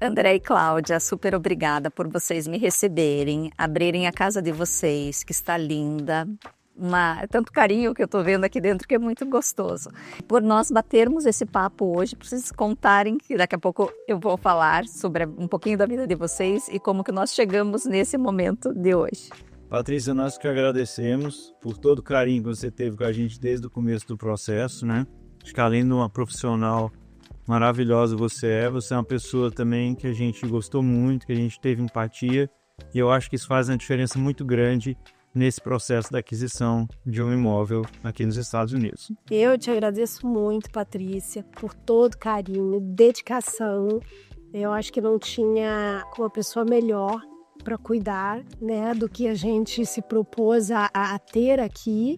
André e Cláudia, super obrigada por vocês me receberem, abrirem a casa de vocês, que está linda. Tanto carinho que eu estou vendo aqui dentro que é muito gostoso. Por nós batermos esse papo hoje, para vocês contarem que daqui a pouco eu vou falar sobre um pouquinho da vida de vocês e como que nós chegamos nesse momento de hoje. Patrícia, nós que agradecemos por todo o carinho que você teve com a gente desde o começo do processo, né? Acho que além de uma profissional maravilhosa você é uma pessoa também que a gente gostou muito, que a gente teve empatia, e eu acho que isso faz uma diferença muito grande nesse processo da aquisição de um imóvel aqui nos Estados Unidos. Eu te agradeço muito, Patrícia, por todo carinho, dedicação. Eu acho que não tinha uma pessoa melhor para cuidar, né, do que a gente se propôs a ter aqui,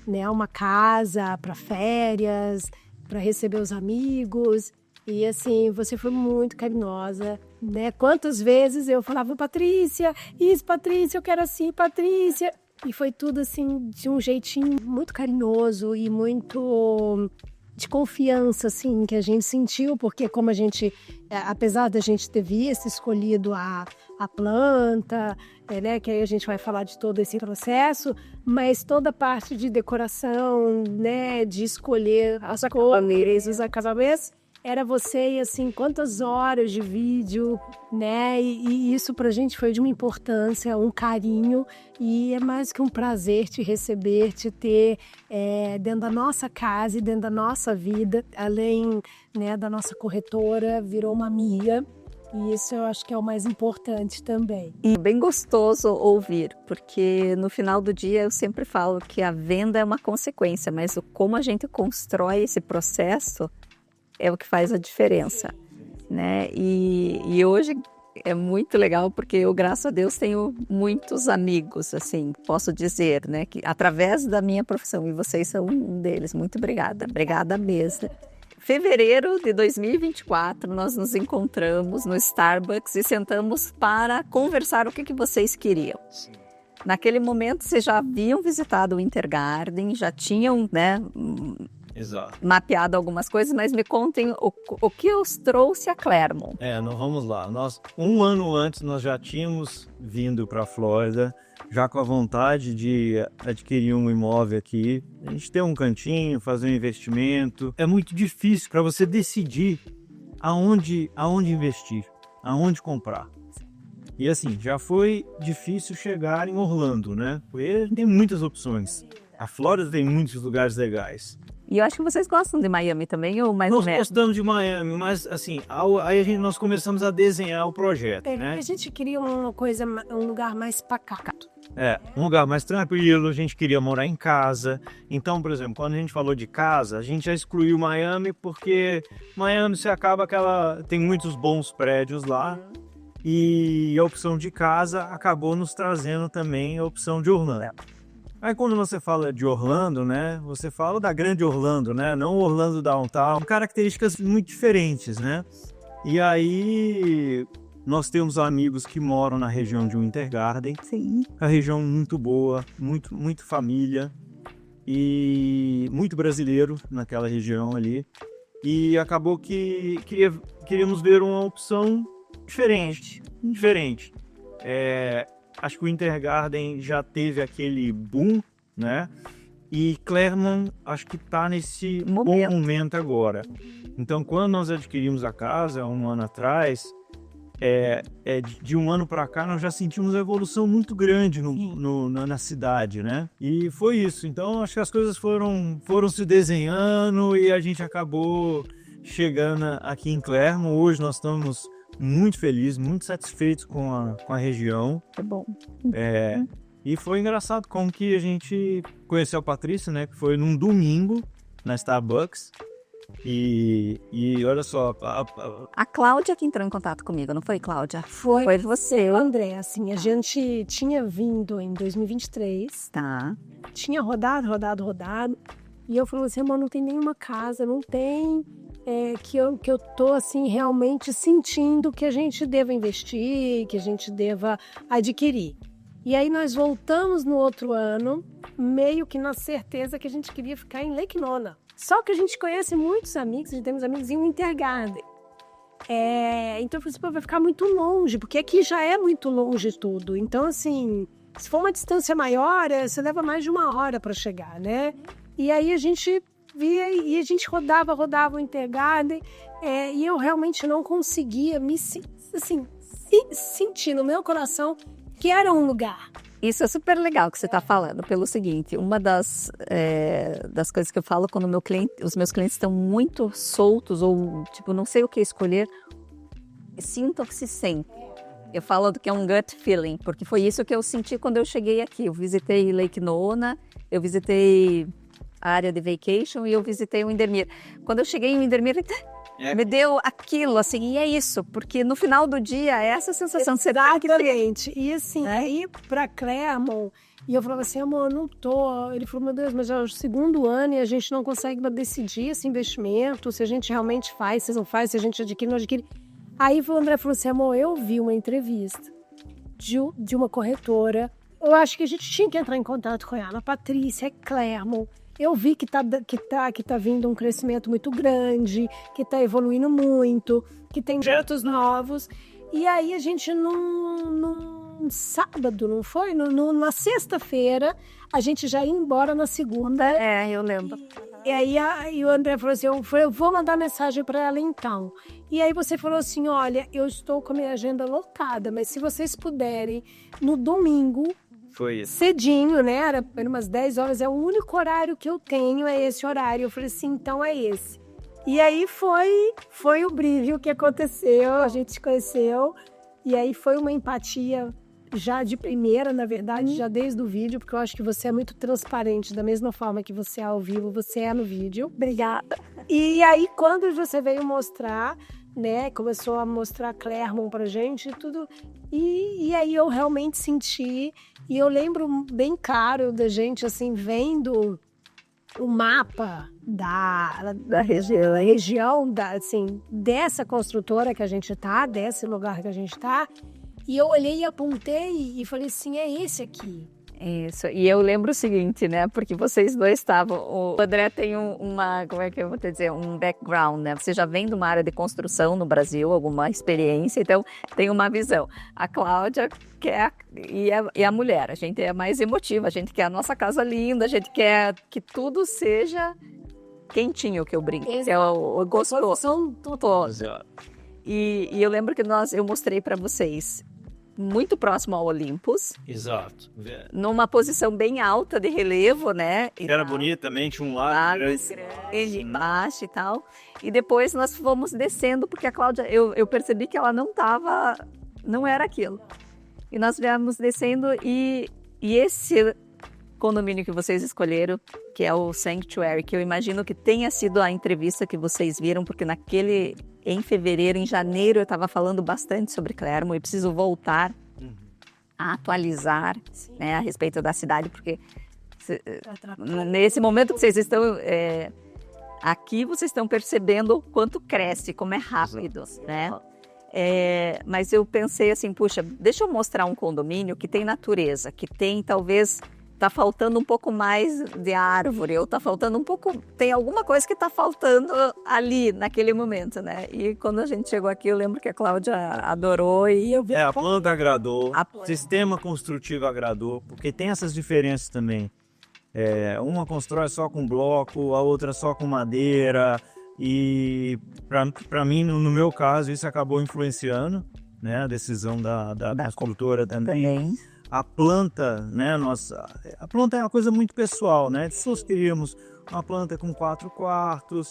né, uma casa para férias, para receber os amigos. E assim, você foi muito carinhosa, né? Quantas vezes eu falava, Patrícia, isso, Patrícia, eu quero assim, Patrícia. E foi tudo assim, de um jeitinho muito carinhoso e muito de confiança, assim, que a gente sentiu, porque como a gente, apesar da gente ter visto, escolhido a planta, né, que aí a gente vai falar de todo esse processo, mas toda a parte de decoração, né, de escolher as cores, os acabamentos, era você e assim, quantas horas de vídeo, né? E isso pra gente foi de uma importância, um carinho, e é mais que um prazer te receber, te ter dentro da nossa casa e dentro da nossa vida, além, né, da nossa corretora, virou uma amiga. E isso eu acho que é o mais importante também. E bem gostoso ouvir, porque no final do dia eu sempre falo que a venda é uma consequência, mas como a gente constrói esse processo é o que faz a diferença, né? E hoje é muito legal porque eu, graças a Deus, tenho muitos amigos, assim, posso dizer, né? Que através da minha profissão, e vocês são um deles. Muito obrigada mesmo. Fevereiro de 2024, nós nos encontramos no Starbucks e sentamos para conversar o que vocês queriam. Naquele momento, vocês já haviam visitado o Intergarden, já tinham, né, Exato. mapeado algumas coisas, mas me contem o que os trouxe a Clermont. Nós vamos lá. Um ano antes, nós já tínhamos vindo para a Flórida, já com a vontade de adquirir um imóvel aqui. A gente tem um cantinho, fazer um investimento. É muito difícil para você decidir aonde investir, aonde comprar. E assim, já foi difícil chegar em Orlando, né? Porque tem muitas opções. A Flórida tem muitos lugares legais. E eu acho que vocês gostam de Miami também, ou mais ou menos? Nós gostamos de Miami, mas assim, aí nós começamos a desenhar o projeto, né? A gente queria uma coisa, um lugar mais pacato. Um lugar mais tranquilo, a gente queria morar em casa. Então, por exemplo, quando a gente falou de casa, a gente já excluiu Miami, porque Miami você acaba tem muitos bons prédios lá. E a opção de casa acabou nos trazendo também a opção de Orlando. Aí quando você fala de Orlando, né, você fala da grande Orlando, né, não Orlando Downtown, características muito diferentes, né? E aí nós temos amigos que moram na região de Winter Garden, Sim. a região muito boa, muito família e muito brasileiro naquela região ali. E acabou que queríamos ver uma opção diferente. Acho que o Winter Garden já teve aquele boom, né? E Clermont acho que está nesse bom momento agora. Então, quando nós adquirimos a casa, um ano atrás, de um ano para cá, nós já sentimos uma evolução muito grande na cidade, né? E foi isso. Então, acho que as coisas foram se desenhando e a gente acabou chegando aqui em Clermont. Hoje nós estamos muito felizes, muito satisfeitos com a região. É bom. E foi engraçado como que a gente conheceu a Patrícia, né? Que foi num domingo na Starbucks. E olha só... A Cláudia que entrou em contato comigo, não foi, Cláudia? Foi você. André, assim, a gente tinha vindo em 2023. Tá. Tinha rodado. E eu falei assim, amor, não tem nenhuma casa, não tem... que eu tô assim realmente sentindo que a gente deva investir, que a gente deva adquirir. E aí nós voltamos no outro ano, meio que na certeza que a gente queria ficar em Lake Nona. Só que a gente conhece muitos amigos, a gente tem amigos em Winter Garden. Então eu falei assim, pô, vai ficar muito longe, porque aqui já é muito longe tudo. Então, assim, se for uma distância maior, você leva mais de 1 hora para chegar, né? E aí a gente via e a gente rodava o Intergarden, e eu realmente não conseguia me sentir no meu coração que era um lugar. Isso é super legal que você está falando, pelo seguinte, uma das coisas que eu falo quando os meus clientes estão muito soltos ou, tipo, não sei o que escolher, sintam o que se sente. Eu falo que é um gut feeling, porque foi isso que eu senti quando eu cheguei aqui. Eu visitei Lake Nona, eu visitei a área de vacation e eu visitei o Windermere. Quando eu cheguei em Windermere, me deu aquilo, assim, e é isso, porque no final do dia é essa sensação de ser Exatamente. E assim, aí pra Clermont, e eu falava assim, amor, não tô. Ele falou, meu Deus, mas é o 2º ano e a gente não consegue decidir esse investimento, se a gente realmente faz, se não faz, se a gente adquire, não adquire. Aí o André falou assim, amor, eu vi uma entrevista de uma corretora, eu acho que a gente tinha que entrar em contato com ela, a Patrícia, é Clermont. Eu vi que tá vindo um crescimento muito grande, que tá evoluindo muito, que tem projetos novos. E aí a gente, num sábado, não foi? Na sexta-feira, a gente já ia embora na segunda. Eu lembro. E aí o André falou assim, eu vou mandar mensagem para ela então. E aí você falou assim, olha, eu estou com a minha agenda lotada, mas se vocês puderem, no domingo, foi isso. Cedinho, né? Era umas 10 horas, é o único horário que eu tenho, é esse horário. Eu falei assim, então é esse. E aí foi o brilho que aconteceu, a gente se conheceu, e aí foi uma empatia já de primeira, na verdade, já desde o vídeo, porque eu acho que você é muito transparente, da mesma forma que você é ao vivo, você é no vídeo. Obrigada. E aí, quando você veio mostrar, né, começou a mostrar Clermont pra gente e tudo, e aí eu realmente senti, e eu lembro bem claro da gente, assim, vendo o mapa da região assim, dessa construtora que a gente tá, desse lugar que a gente tá, e eu olhei e apontei e falei assim, é esse aqui. Isso, e eu lembro o seguinte, né, porque vocês dois estavam, o André tem como é que eu vou te dizer, um background, né, você já vem de uma área de construção no Brasil, alguma experiência, então tem uma visão. A Cláudia quer, e a mulher, a gente é mais emotiva, a gente quer a nossa casa linda, a gente quer que tudo seja quentinho, que eu brinco, que é o gostoso. E eu lembro que eu mostrei para vocês, muito próximo ao Olympus. Exato. Numa posição bem alta de relevo, né? Era bonito também, tinha um lago grande embaixo e tal. E depois nós fomos descendo, porque a Cláudia, eu percebi que ela não era aquilo. E nós viemos descendo e esse condomínio que vocês escolheram, que é o Sanctuary, que eu imagino que tenha sido a entrevista que vocês viram, porque em fevereiro, em janeiro, eu estava falando bastante sobre Clermont e preciso voltar a atualizar, né, a respeito da cidade, porque nesse momento que vocês estão aqui, vocês estão percebendo o quanto cresce, como é rápido, né? Mas eu pensei assim, puxa, deixa eu mostrar um condomínio que tem natureza, que tem talvez... Tá faltando um pouco mais de árvore, ou tá faltando um pouco... Tem alguma coisa que tá faltando ali, naquele momento, né? E quando a gente chegou aqui, eu lembro que a Cláudia adorou e eu vi... a planta agradou, o sistema construtivo agradou, porque tem essas diferenças também. Uma constrói só com bloco, a outra só com madeira, e para mim, no meu caso, isso acabou influenciando, né? A decisão da construtora também. A planta, né, a planta é uma coisa muito pessoal, né? Se nós queríamos uma planta com 4 quartos,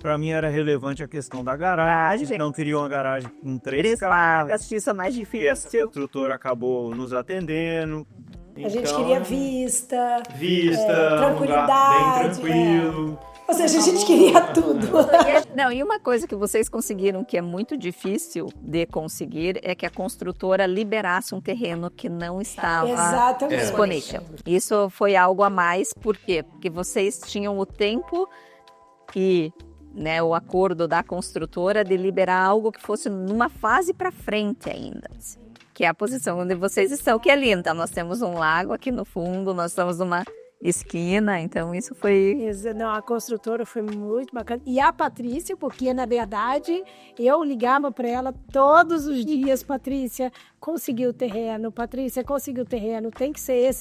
para mim era relevante a questão da garagem, não queria uma garagem com 3 carros. Isso é mais difícil. E essa construtora acabou nos atendendo. A gente queria vista, tranquilidade, um lugar bem tranquilo. Ou seja, a gente queria tudo. Não, e uma coisa que vocês conseguiram, que é muito difícil de conseguir, é que a construtora liberasse um terreno que não estava disponível. Isso foi algo a mais, por quê? Porque vocês tinham o tempo e, né, o acordo da construtora de liberar algo que fosse numa fase para frente ainda. Que é a posição onde vocês estão, que é linda. Nós temos um lago aqui no fundo, nós estamos numa esquina, então isso foi... Não, a construtora foi muito bacana. E a Patrícia, porque na verdade eu ligava para ela todos os dias: Patrícia, conseguiu o terreno, Patrícia, conseguiu o terreno, tem que ser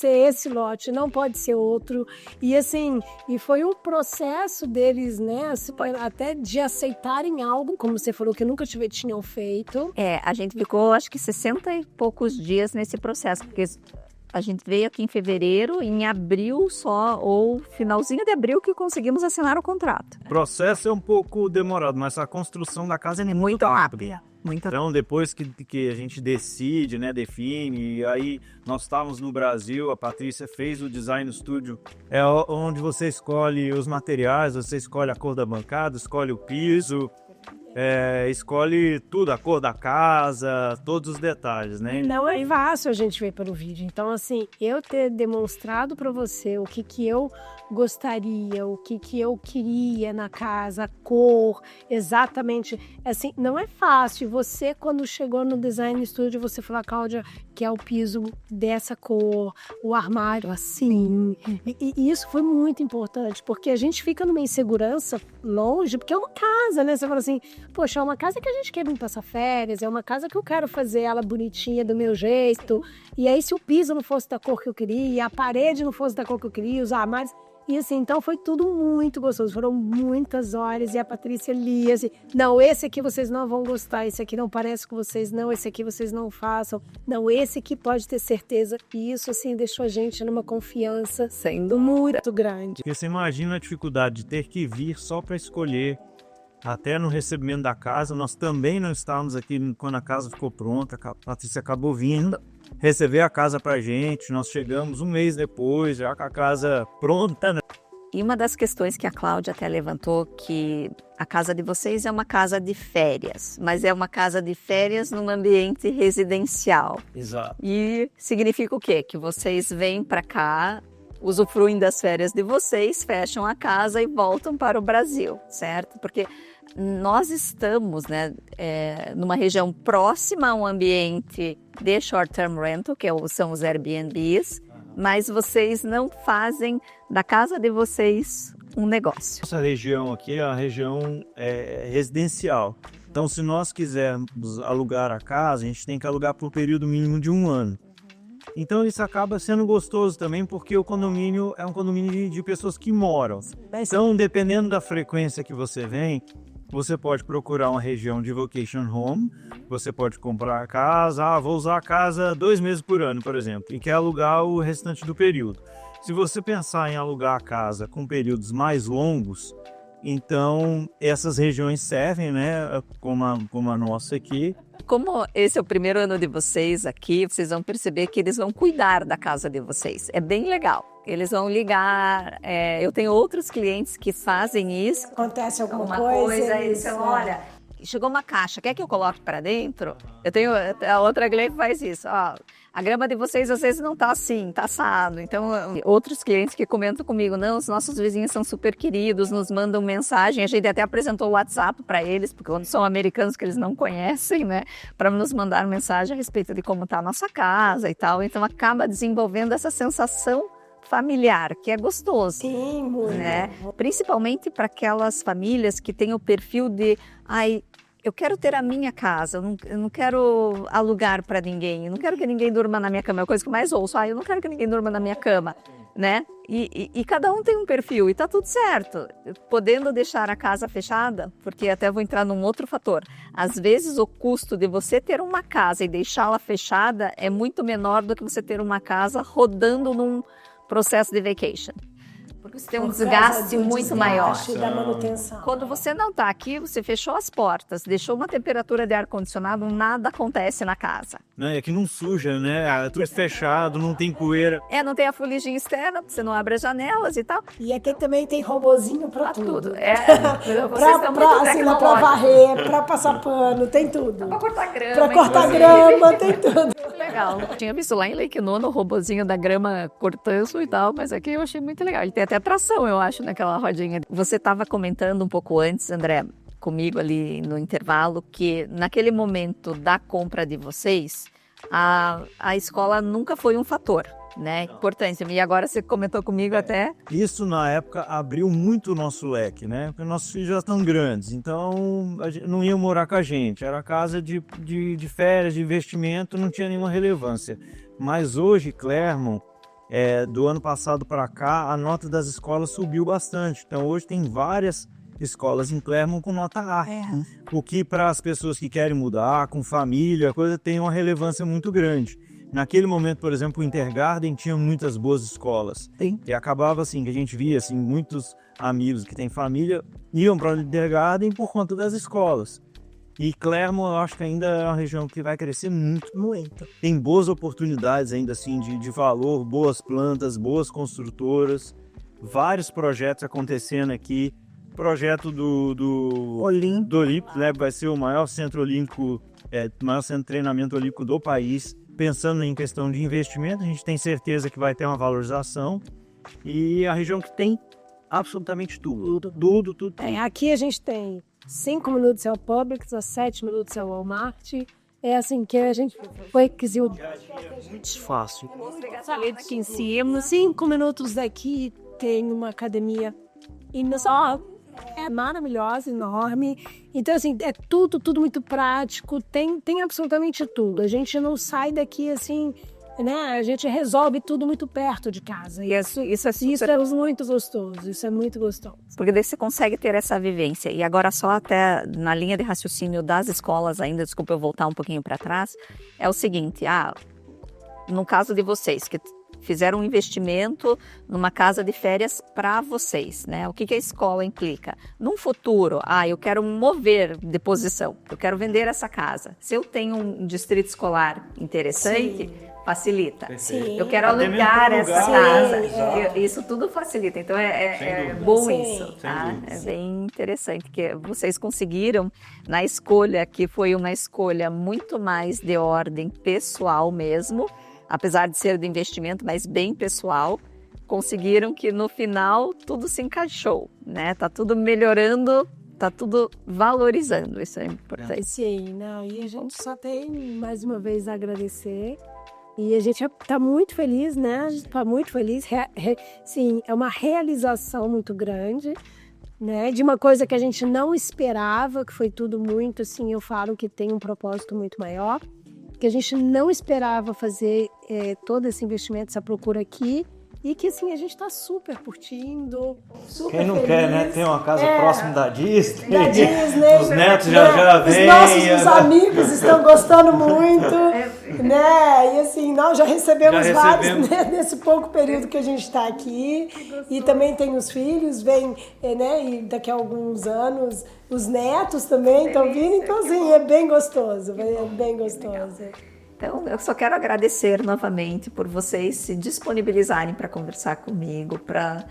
esse lote, não pode ser outro. E assim, e foi um processo deles, né, até de aceitarem algo, como você falou, que nunca tinham feito. A gente ficou acho que 60 e poucos dias nesse processo, porque a gente veio aqui em fevereiro, em abril só, ou finalzinho de abril, que conseguimos assinar o contrato. O processo é um pouco demorado, mas a construção da casa é muito rápida. Então, depois que a gente decide, né, define, e aí nós estávamos no Brasil, a Patrícia fez o Design Studio, é onde você escolhe os materiais, você escolhe a cor da bancada, escolhe o piso, escolhe tudo, a cor da casa, todos os detalhes, né? Não é fácil a gente ver pelo vídeo. Então, assim, eu ter demonstrado para você o que eu gostaria, o que eu queria na casa, a cor, exatamente, assim, não é fácil. Você, quando chegou no Design Studio, você falou: Cláudia, que é o piso dessa cor, o armário assim. E isso foi muito importante, porque a gente fica numa insegurança longe, porque é uma casa, né? Você fala assim: poxa, é uma casa que a gente quer vir passar férias, é uma casa que eu quero fazer ela bonitinha do meu jeito. E aí, se o piso não fosse da cor que eu queria, a parede não fosse da cor que eu queria, os armários... E assim, então foi tudo muito gostoso, foram muitas horas, e a Patrícia lia assim: não, esse aqui vocês não vão gostar, esse aqui não parece com vocês, não, esse aqui vocês não façam, não, esse aqui pode ter certeza. E isso, assim, deixou a gente numa confiança sendo muito grande. Porque você imagina a dificuldade de ter que vir só para escolher. Até no recebimento da casa, nós também não estávamos aqui quando a casa ficou pronta, a Patrícia acabou vindo receber a casa pra gente, nós chegamos um mês depois, já com a casa pronta, né? E uma das questões que a Cláudia até levantou, que a casa de vocês é uma casa de férias, mas é uma casa de férias num ambiente residencial. Exato. E significa o quê? Que vocês vêm para cá, usufruem das férias de vocês, fecham a casa e voltam para o Brasil, certo? Porque nós estamos, né, numa região próxima a um ambiente de short-term rental, que são os Airbnbs, mas vocês não fazem da casa de vocês um negócio. Essa região aqui é a região residencial. Então, se nós quisermos alugar a casa, a gente tem que alugar por um período mínimo de 1 ano. Então isso acaba sendo gostoso também, porque o condomínio é um condomínio de pessoas que moram. Então, dependendo da frequência que você vem, você pode procurar uma região de vacation home, você pode comprar a casa, vou usar a casa 2 meses por ano, por exemplo, e quer alugar o restante do período. Se você pensar em alugar a casa com períodos mais longos, então essas regiões servem, né, como a nossa aqui. Como esse é o primeiro ano de vocês aqui, vocês vão perceber que eles vão cuidar da casa de vocês. É bem legal. Eles vão ligar. Eu tenho outros clientes que fazem isso. Acontece alguma coisa, eles falam: olha, chegou uma caixa, quer que eu coloque para dentro? Eu tenho a outra cliente que faz isso. Ó, a grama de vocês às vezes não tá assim, tá assado. Então, outros clientes que comentam comigo: não, os nossos vizinhos são super queridos, nos mandam mensagem. A gente até apresentou o WhatsApp para eles, porque quando são americanos que eles não conhecem, né, para nos mandar mensagem a respeito de como tá a nossa casa e tal. Então, acaba desenvolvendo essa sensação familiar, que é gostoso. Sim, muito. Né? Principalmente para aquelas famílias que têm o perfil de: eu quero ter a minha casa, eu não quero alugar para ninguém, eu não quero que ninguém durma na minha cama. É a coisa que eu mais ouço: eu não quero que ninguém durma na minha cama, né? E cada um tem um perfil e tá tudo certo. Podendo deixar a casa fechada, porque até vou entrar num outro fator. Às vezes o custo de você ter uma casa e deixá-la fechada é muito menor do que você ter uma casa rodando num processo de vacation. Porque você tem um desgaste muito maior. Da manutenção. Quando você não está aqui, você fechou as portas, deixou uma temperatura de ar-condicionado, nada acontece na casa. É que não suja, né? Tudo fechado, não tem poeira. Não tem a fuligem externa, você não abre as janelas e tal. E aqui também tem robozinho para tudo. Pra varrer, para passar pano, tem tudo. Para cortar grama. Para cortar grama, tem tudo. Legal. Eu tinha visto lá em Lake Nona o robozinho da grama cortando e tal, mas aqui eu achei muito legal. Ele tem até tração, eu acho, naquela rodinha. Você estava comentando um pouco antes, André, comigo ali no intervalo, que naquele momento da compra de vocês, a escola nunca foi um fator. né? Importante. E agora você comentou comigo até... Isso, na época, abriu muito o nosso leque, né? Porque nossos filhos já estão grandes, então não iam morar com a gente. Era casa de férias, de investimento, não tinha nenhuma relevância. Mas hoje, Clermont, do ano passado para cá, a nota das escolas subiu bastante. Então, hoje tem várias escolas em Clermont com nota A. O que para as pessoas que querem mudar, com família, a coisa tem uma relevância muito grande. Naquele momento, por exemplo, o Intergarden tinha muitas boas escolas. Sim. E acabava assim, que a gente via assim, muitos amigos que têm família iam para o Intergarden por conta das escolas. E Clermont, eu acho que ainda é uma região que vai crescer muito. Muito. Tem boas oportunidades ainda assim de valor, boas plantas, boas construtoras, vários projetos acontecendo aqui. Projeto do Olímpico, né? Vai ser o maior centro olímpico, maior centro de treinamento olímpico do país. Pensando em questão de investimento, a gente tem certeza que vai ter uma valorização. E a região que tem absolutamente tudo. Tudo. Aqui a gente tem 5 minutos ao Publix, a 7 minutos ao Walmart. É assim que a gente foi aquisiu. Muito fácil. Aqui em cima, 5 minutos daqui tem uma academia imensa. É maravilhosa, enorme. Então, assim, é tudo muito prático. Tem absolutamente tudo. A gente não sai daqui assim, né? A gente resolve tudo muito perto de casa. E isso é muito gostoso. Isso é muito gostoso. Porque daí você consegue ter essa vivência. E agora só até na linha de raciocínio das escolas ainda, desculpa eu voltar um pouquinho para trás, é o seguinte, no caso de vocês, que fizeram um investimento numa casa de férias para vocês, né? O que a escola implica? Num futuro, eu quero mover de posição, eu quero vender essa casa. Se eu tenho um distrito escolar interessante, facilita. Sim. Eu quero alugar essa casa. Isso tudo facilita. Então é bom isso, tá? É bem interessante que vocês conseguiram na escolha, que foi uma escolha muito mais de ordem pessoal mesmo, apesar de ser de investimento, mas bem pessoal, conseguiram que no final tudo se encaixou, né? Tá tudo melhorando, tá tudo valorizando, isso é importante. Sim, e a gente só tem mais uma vez a agradecer. E a gente tá muito feliz, né? A gente tá muito feliz. Sim, é uma realização muito grande, né? De uma coisa que a gente não esperava, que foi tudo muito, assim, eu falo que tem um propósito muito maior, que a gente não esperava fazer todo esse investimento, essa procura aqui, e que assim, a gente está super curtindo, super Quem não feliz. quer, né? Ter uma casa próxima da Disney. Da Disney. Os netos já vêm. Os amigos estão gostando muito, né? E assim, nós já recebemos vários, né? Nesse pouco período que a gente está aqui. E também tem os filhos, vem, né? E daqui a alguns anos os netos também estão vindo. Então, assim, é bem gostoso, é bem gostoso. Então, eu só quero agradecer novamente por vocês se disponibilizarem para conversar comigo, para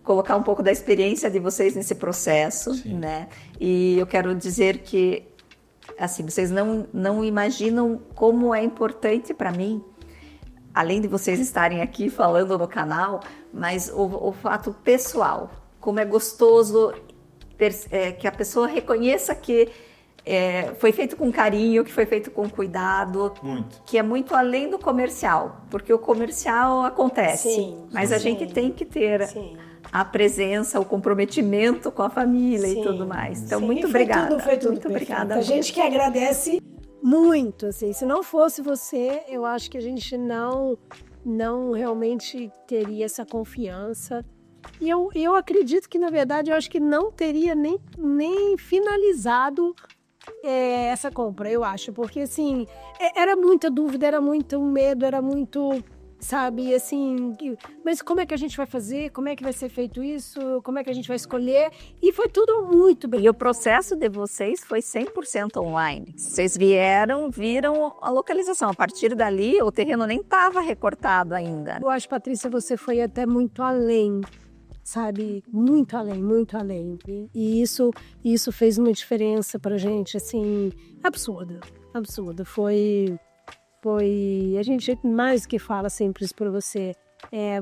colocar um pouco da experiência de vocês nesse processo, né? E eu quero dizer que, assim, vocês não imaginam como é importante para mim, além de vocês estarem aqui falando no canal, mas o fato pessoal, como é gostoso que a pessoa reconheça que foi feito com carinho, que foi feito com cuidado, que é muito além do comercial, porque o comercial acontece, mas a gente tem que ter a presença, o comprometimento com a família e tudo mais. Então, muito obrigada. Foi tudo muito obrigada. A gente que agradece muito, assim, se não fosse você, eu acho que a gente não realmente teria essa confiança. E eu acredito que, na verdade, eu acho que não teria nem finalizado essa compra, eu acho, porque assim, era muita dúvida, era muito medo, era muito, sabe, assim, mas como é que a gente vai fazer, como é que vai ser feito isso, como é que a gente vai escolher, e foi tudo muito bem. E o processo de vocês foi 100% online, vocês viram a localização, a partir dali o terreno nem estava recortado ainda. Eu acho, Patrícia, você foi até muito além, sabe, muito além. E isso fez uma diferença pra gente, assim, absurda. Foi, a gente mais que fala sempre isso pra você.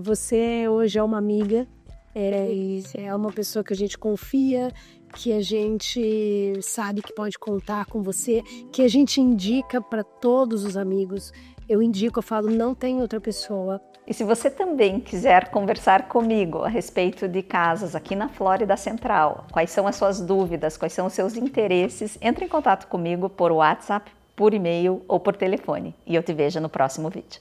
Você hoje é uma amiga, É uma pessoa que a gente confia, que a gente sabe que pode contar com você, que a gente indica para todos os amigos. Eu indico, eu falo, não tem outra pessoa. E se você também quiser conversar comigo a respeito de casas aqui na Flórida Central, quais são as suas dúvidas, quais são os seus interesses, entre em contato comigo por WhatsApp, por e-mail ou por telefone. E eu te vejo no próximo vídeo.